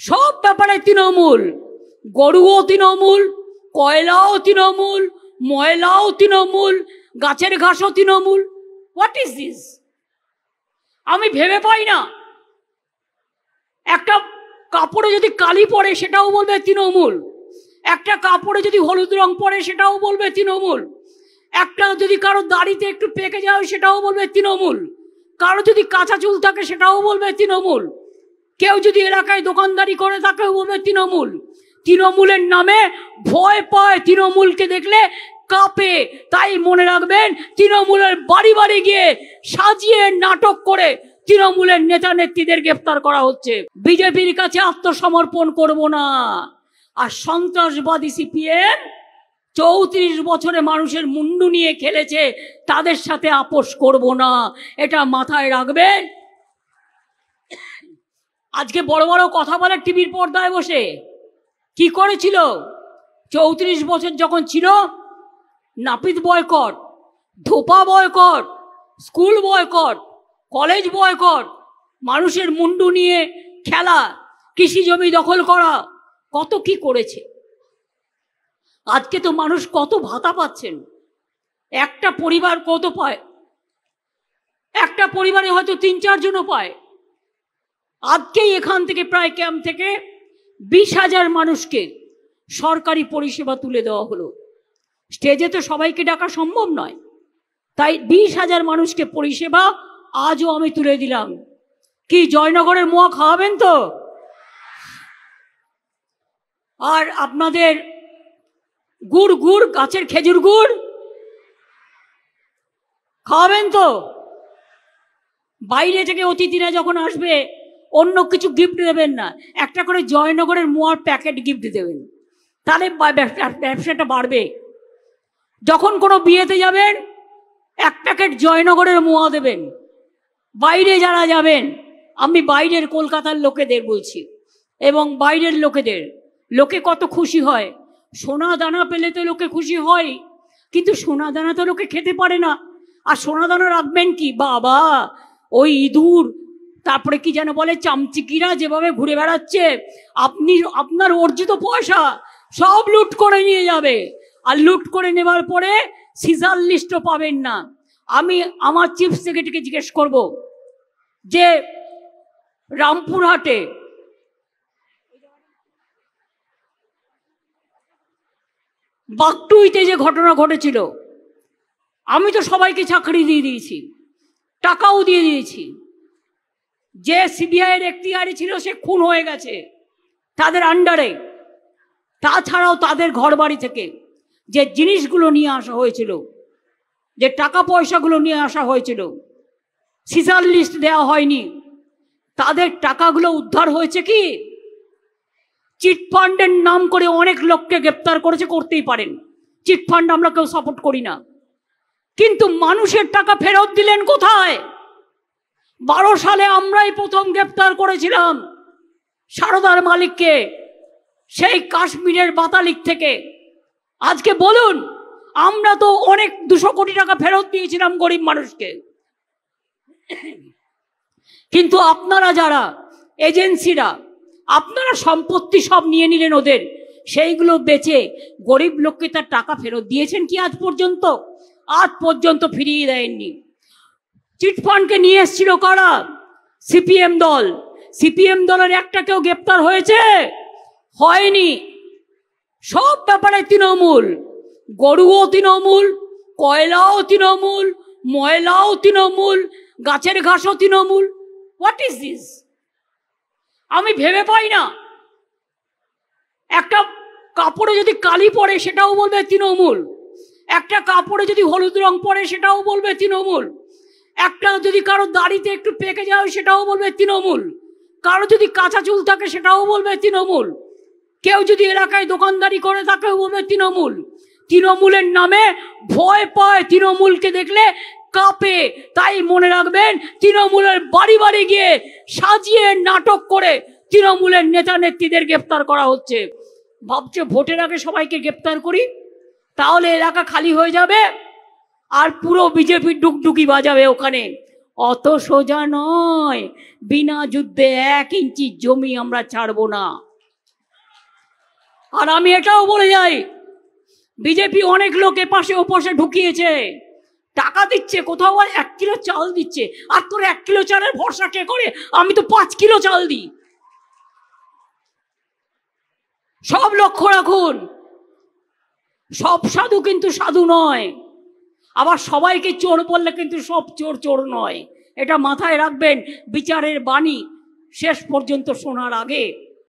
সব ব্যাপারে তৃণমূল, গরুও তৃণমূল, কয়লাও তৃণমূল, ময়লাও তৃণমূল, গাছের ঘাসও তৃণমূল। What is this? আমি ভেবে পাই না। একটা কাপড়ে যদি কালি পড়ে সেটাও বলবে তৃণমূল, একটা কাপড়ে যদি হলুদ রং পড়ে সেটাও বলবে তৃণমূল, একটা যদি কারো দাড়িতে একটু পেকে যায় সেটাও বলবে তৃণমূল, কারো যদি কাঁচা চুল থাকে সেটাও বলবে তৃণমূল, কেউ যদি এলাকায় দোকানদারি করে তাকেও বলবে তৃণমূল। তৃণমূলের নামে ভয় পায়, তৃণমূলকে দেখলে কাঁপে। তাই মনে রাখবেন, তৃণমূলের বাড়ি বাড়ি গিয়ে সাজিয়ে নাটক করে তৃণমূলের নেতা নেত্রীদের গ্রেফতার করা হচ্ছে। বিজেপির কাছে আত্মসমর্পণ করব না। আর সন্ত্রাসবাদী সিপিএম 34 বছরে মানুষের মুন্ডু নিয়ে খেলেছে, তাদের সাথে আপোষ করব না, এটা মাথায় রাখবেন। আজকে বড় বড় কথা বলে টিভির পর্দায় বসে। কি করেছিল 34 বছর যখন ছিল? নাপিত বয়কট, ধোপা boycott, school boycott, college boycott, মানুষের মুন্ডু নিয়ে খেলা, কৃষি জমি দখল করা, কত কি করেছে। আজকে তো মানুষ কত ভাতা পাচ্ছেন। একটা পরিবার কত পায়? একটা পরিবারে হয়তো 3-4 জনও পায়। আজকেই এখান থেকে প্রায় ক্যাম্প থেকে 20,000 মানুষকে সরকারি পরিষেবা তুলে দেওয়া হলো। স্টেজে তো সবাইকে ডাকা সম্ভব নয়, তাই 20,000 মানুষকে পরিষেবা আজও আমি তুলে দিলাম। কি জয়নগরের মোয়া খাওয়াবেন তো? আর আপনাদের গুড় গাছের খেজুর গুড় খাওয়াবেন তো? বাইরে থেকে অতিথিরা যখন আসবে অন্য কিছু গিফট দেবেন না, একটা করে জয়নগরের মোয়ার প্যাকেট গিফট দেবেন, তাহলে ব্যবসাটা বাড়বে। যখন কোনো বিয়েতে যাবেন 1 প্যাকেট জয়নগরের মোয়া দেবেন। বাইরে যারা যাবেন, আমি বাইরের কলকাতার লোকেদের বলছি এবং বাইরের লোকে কত খুশি হয়। সোনা দানা পেলে তো লোকে খুশি হয়, কিন্তু সোনা দানা তো লোকে খেতে পারে না। আর সোনা দানা রাখবেন কি? বাবা, ওই ইঁদুর, তারপরে কি যেন বলে, চামচিকিরা যেভাবে ঘুরে বেড়াচ্ছে, আপনার অর্জিত পয়সা সব লুট করে নিয়ে যাবে। আর লুট করে নেবার পরে সিজার লিস্টও পাবেন না। আমি আমার চিফ সেক্রেটারিকে জিজ্ঞেস করব যে রামপুরহাটে বাগটুইতে যে ঘটনা ঘটেছিল, আমি তো সবাইকে চাকরি দিয়ে দিয়েছি, টাকাও দিয়ে দিয়েছি। যে সিবিআইয়ের এখতিয়ারে ছিল সে খুন হয়ে গেছে তাদের আন্ডারে। তাছাড়াও তাদের ঘর বাড়ি থেকে যে জিনিসগুলো নিয়ে আসা হয়েছিল, যে টাকা পয়সাগুলো নিয়ে আসা হয়েছিল, সিজার লিস্ট দেওয়া হয়নি। তাদের টাকাগুলো উদ্ধার হয়েছে কি? চিটফান্ডের নাম করে অনেক লোককে গ্রেপ্তার করেছে, করতেই পারেন, চিটফান্ড আমরা কেউ সাপোর্ট করি না। কিন্তু মানুষের টাকা ফেরত দিলেন কোথায়? 12 সালে আমরাই প্রথম গ্রেপ্তার করেছিলাম সারদার মালিককে, সেই কাশ্মীরের বাতালিক থেকে। আজকে বলুন, আমরা তো অনেক 200 কোটি টাকা ফেরত দিয়েছিলাম গরিব মানুষকে। কিন্তু আপনারা যারা এজেন্সিরা, আপনারা সম্পত্তি সব নিয়ে নিলেন ওদের, সেইগুলো বেচে গরিব লোককে তার টাকা ফেরত দিয়েছেন কি আজ পর্যন্ত? আজ পর্যন্ত ফিরিয়ে দেয়নি। চিটফান্ডকে নিয়ে এসেছিল কারা? সিপিএম দল। সিপিএম দলের একটা কেউ গ্রেপ্তার হয়েছে? হয়নি। সব ব্যাপারে তৃণমূল, গরুও তৃণমূল, কয়লাও তৃণমূল, ময়লাও তৃণমূল, গাছের ঘাসও তৃণমূল। What is this? আমি ভেবে পাই না। একটা কাপড়ে যদি কালি পড়ে সেটাও বলবে তৃণমূল, একটা কাপড়ে যদি হলুদ রং পড়ে সেটাও বলবে তৃণমূল, একটা যদি কারো দাড়িতে একটু পেকে যায় সেটাও বলবে তৃণমূল, কারো যদি কাঁচা চুল থাকে সেটাও বলবে তৃণমূল, কেউ যদি এলাকায় দোকানদারি করে তাকেও বলবে তৃণমূল। তৃণমূলের নামে ভয় পায়, তৃণমূলকে দেখলে কাঁপে। তাই মনে রাখবেন, তৃণমূলের বাড়ি বাড়ি গিয়ে সাজিয়ে নাটক করে তৃণমূলের নেতা নেত্রীদের গ্রেপ্তার করা হচ্ছে। ভাবছে ভোটের আগে সবাইকে গ্রেপ্তার করি, তাহলে এলাকা খালি হয়ে যাবে আর পুরো বিজেপি ডুকডুকি বাজাবে ওখানে। অত সোজা নয়, বিনা যুদ্ধে 1 ইঞ্চি জমি আমরা ছাড়বো না। আর আমি এটাও বলে যাই, বিজেপি অনেক লোকে পাশে ওপাশে ঢুকিয়েছে, টাকা দিচ্ছে, কোথাও 1 কিলো চাল দিচ্ছে, আর তোর 1 কিলো চালের ভরসা কে করে? আমি তো 5 কিলো চাল দিই। সব লক্ষ্য রাখুন, সব সাধু কিন্তু সাধু নয়, আবার সবাইকে চোর বললে কিন্তু সব চোর চোর নয়। এটা মাথায় রাখবেন বিচারের বাণী শেষ পর্যন্ত শোনার আগে।